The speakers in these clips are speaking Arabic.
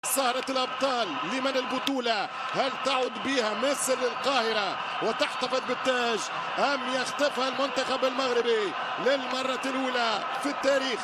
سهرة الأبطال لمن البطولة؟ هل تعود بها مصر للقاهرة وتحتفظ بالتاج أم يختفى المنتخب المغربي للمرة الأولى في التاريخ؟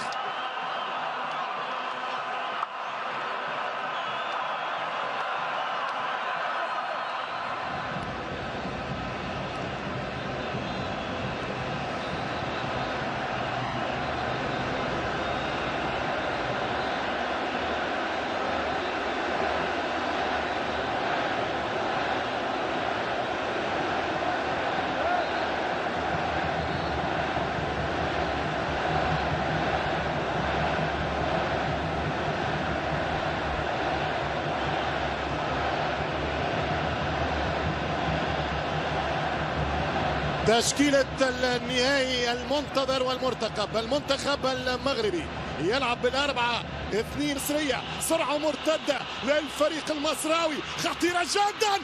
تشكيلة النهائي المنتظر والمرتقب. المنتخب المغربي يلعب بال4-2 مصرية، سرعة مرتدة للفريق المصراوي خطيرة جدا،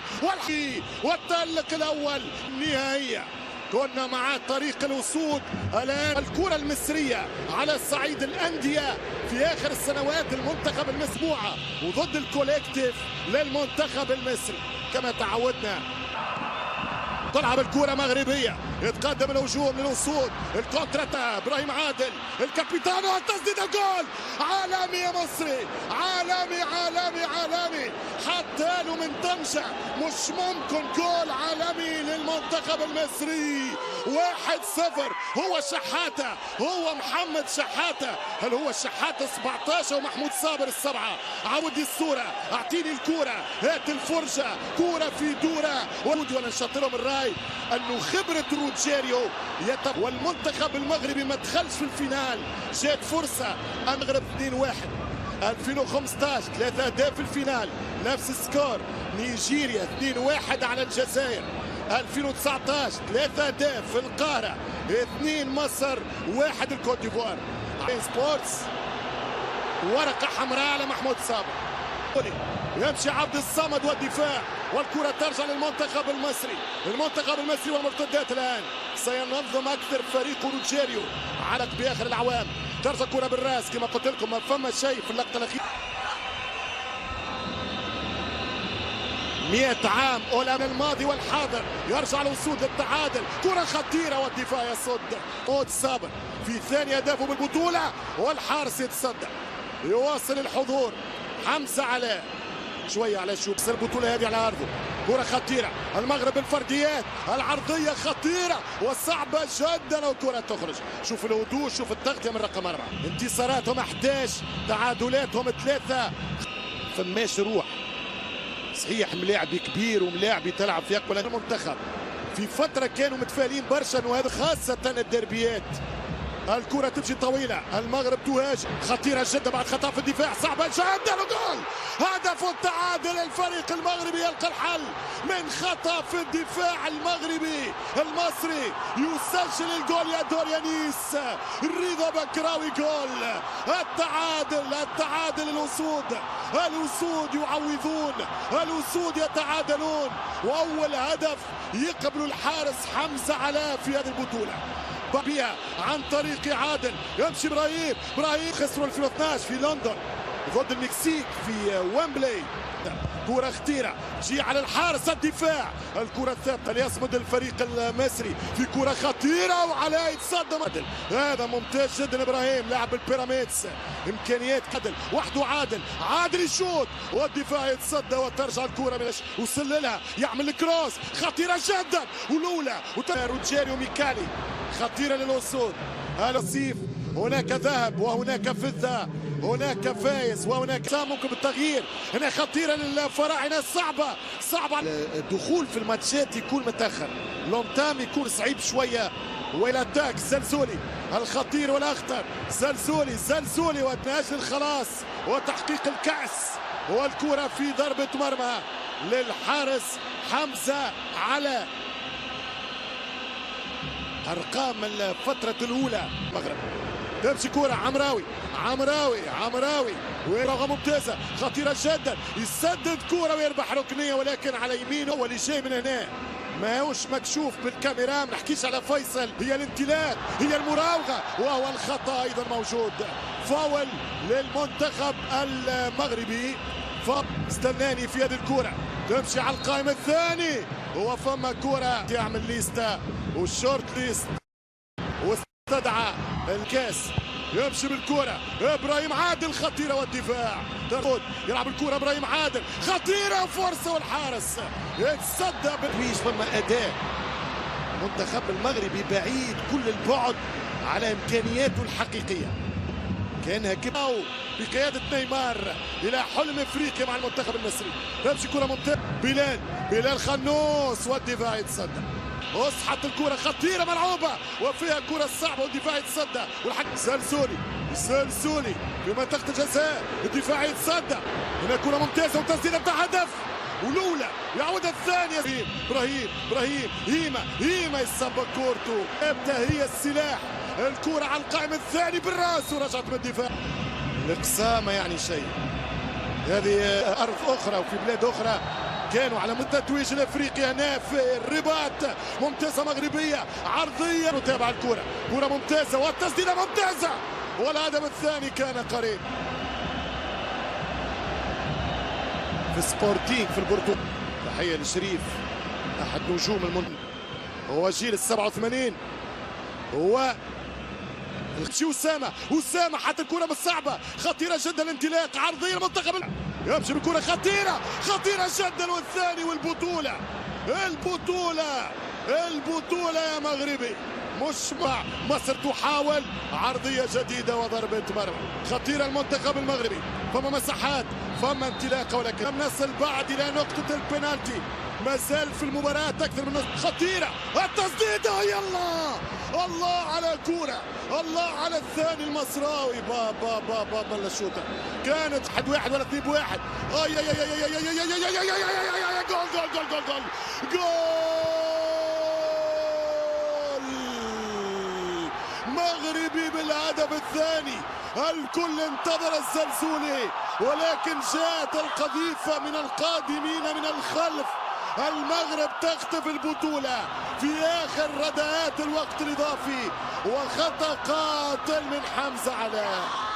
والتألق الأول نهائية. كنا مع طريق الوصول. الآن الكرة المصرية على الصعيد الأندية في آخر السنوات المنتخب المسبوعة وضد الكوليكتيف للمنتخب المصري كما تعودنا. تلعب الكرة مغربية، يتقدم الهجوم للوصول، الكونتراتا ابراهيم عادل الكابيتان والتسديد، الجول. عالمي يا مصري، عالمي عالمي عالمي، حتى له من طنجة، مش ممكن جول عالمي للمنتخب المصري. 1-0. هو شحاتة، هو محمد شحاتة. هل هو شحاتة 17 ومحمود صابر السبعة؟ عودي الصورة، اعطيني الكرة، هات الفرجة، كرة في دورة. ولا نشاطرهم الراي انه خبرة روجيريو والمنتخب المغربي ما دخلش في الفينال. جات فرصة المغرب 2-1. 2015 3 أهداف في الفينال، نفس السكور. نيجيريا 2-1 على الجزائر. 2019 3 أهداف في القاهرة، 2 مصر 1 الكوت ديفوار. سبورتس ورقة حمراء على محمود صابر. يمشي عبد الصمد والدفاع، والكرة ترجع للمنتخب المصري. المنتخب المصري والمرتدات الآن سينظم أكثر فريق روجيريو على بآخر الأعوام. ترجع كرة بالراس كما قلت لكم، ما فما شيء في اللقطة الأخيرة. 100 عام أولى الماضي والحاضر، يرجع الوصول للتعادل، كرة خطيرة والدفاع يصد. محمود صابر في ثاني أهدافه بالبطولة، والحارس يتصدى. يواصل الحضور حمزة علاء شوية على شوف البطولة هذه على أرضه. كرة خطيرة، المغرب الفرديات، العرضية خطيرة وصعبة جدا والكرة تخرج. شوف الهدوء، شوف التغطية من رقم 4. انتصاراتهم 11، تعادلاتهم 3. فماش روح صحيح، ملاعب كبير وملاعب تلعب في أقوى المنتخب. في فترة كانوا متفائلين برشا، وهذا خاصة الدربيات. الكرة تمشي طويلة، المغرب تهاجم، خطيرة جدا بعد خطأ في الدفاع، صعبة جدا وجول. هدف التعادل، الفريق المغربي يلقى الحل من خطأ في الدفاع المغربي. المصري يسجل الجول يا دوريانيس رضا بكراوي، جول التعادل. التعادل الأسود، الأسود يعوضون، الأسود يتعادلون. وأول هدف يقبل الحارس حمزة علاء في هذه البطولة بها عن طريق عادل. يمشي ابراهيم خسروا 2012 في لندن ضد المكسيك في ويمبلي. كرة خطيرة جي على الحارس، الدفاع، الكرة الثابتة ليصمد الفريق المصري في كرة خطيرة وعليه يتصدم. هذا ممتاز جدا ابراهيم لاعب البيراميدز، امكانيات عادل وحده. عادل يشوط والدفاع يتصدى وترجع الكرة من وسللها، يعمل كروس خطيرة جدا والاولى. روجيريو ميكالي خطيرة للأسود. الوصيف هناك ذهب وهناك فضة، هناك فايز وهناك ممكن بالتغيير. هنا خطيرة للفراعنة، صعبة الدخول في الماتشات يكون متأخر، لونتام يكون صعيب شوية. والاتاك زلزولي الخطير والأخطر، زلزولي من أجل الخلاص وتحقيق الكأس. والكرة في ضربة مرمى للحارس حمزة علاء. أرقام الفترة الأولى المغرب. تمشي كرة عمراوي ورغم ممتازة خطيرة جدا، يسدد كرة ويربح ركنية، ولكن على يمينه واللي جاي من هنا ما هوش مكشوف بالكاميرا. ما نحكيش على فيصل، هي الامتلاك، هي المراوغة، وهو الخطأ أيضا موجود. فاول للمنتخب المغربي، استناني في يد الكرة تمشي على القائم الثاني. هو فما كرة يعمل ليستا والشورت ليست واستدعى الكاس. يمشي بالكرة ابراهيم عادل خطيرة والدفاع يلعب الكرة ابراهيم عادل خطيرة فرصة والحارس يتصدى بالويش. فما أداء المنتخب المغربي بعيد كل البعد على إمكانياته الحقيقية. كانها كده بقيادة نيمار إلى حلم إفريقيا مع المنتخب المصري. تمشي كرة ممتازة بلال خنوس والدفاع يتصدى. اصحت الكرة خطيرة ملعوبة وفيها الكرة الصعبة والدفاع يتصدى والحكم سلسولي في منطقة الجزاء الدفاع يتصدى. هنا كرة ممتازة وتسديدة بتاع هدف ولولا يعودها الثانية. ابراهيم هيما يصب كورته ابدا هي السلاح. الكرة على القائم الثاني بالراس ورجعت من الدفاع. الإقسامة يعني شيء. هذه أرض أخرى وفي بلاد أخرى كانوا على مدة التتويج الافريقي. هنا في الرباط ممتازه مغربيه عرضيه نتابع الكره. كره ممتازه والتسديده ممتازه والهدف الثاني كان قريب. في سبورتينغ في البرتغال. تحيه لشريف احد نجوم المنتخب. هو جيل ال87. هو أسامة حتى الكرة بالصعبة خطيرة جدا الانطلاق عرضية المنتخب يمشي بالكرة خطيرة جدا والثاني البطولة يا مغربي. مش مع مصر تحاول عرضية جديدة وضربة مرمى خطيرة المنتخب المغربي. فما مساحات فما انطلاقة ولكن لم نصل بعد إلى نقطة البنالتي. ما زال في المباراة أكثر من نصف. خطيرة التسديدة يلا الله على كورة الله على الثاني المصراوي بابا الشوطة كانت 1-1 ولا 2-1. مغربي بالهدف الثاني. الكل انتظر الزلزولي ولكن جاءت القذيفة من القادمين من الخلف. المغرب تخطف البطولة في آخر رداءات الوقت الإضافي وخطأ قاتل من حمزة علاء.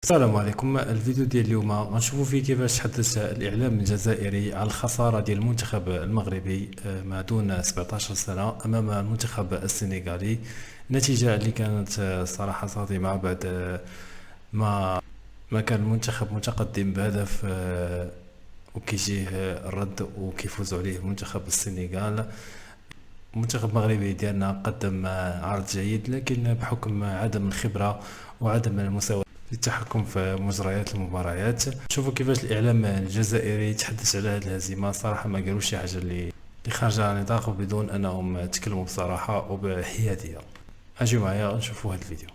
السلام عليكم. الفيديو ديال اليوم غنشوفوا فيه كيفاش تحدث الاعلام الجزائري على الخساره ديال المنتخب المغربي ما دون 17 سنه امام المنتخب السنغالي. نتيجه اللي كانت صراحه صادمه بعد ما كان المنتخب متقدم بهدف وكيجيه الرد وكيفوز عليه منتخب السنغال. المنتخب المغربي ديالنا قدم عرض جيد، لكن بحكم عدم الخبرة وعدم المساواة في التحكم في مجريات المباريات. شوفوا كيفاش الإعلام الجزائري تحدث على هذه الهزيمة. صراحة ما قالوا شي حاجة اللي خارجة عن النطاق، بدون أنهم تكلموا بصراحة وبحيادية. أجي معايا نشوفوا هذا الفيديو.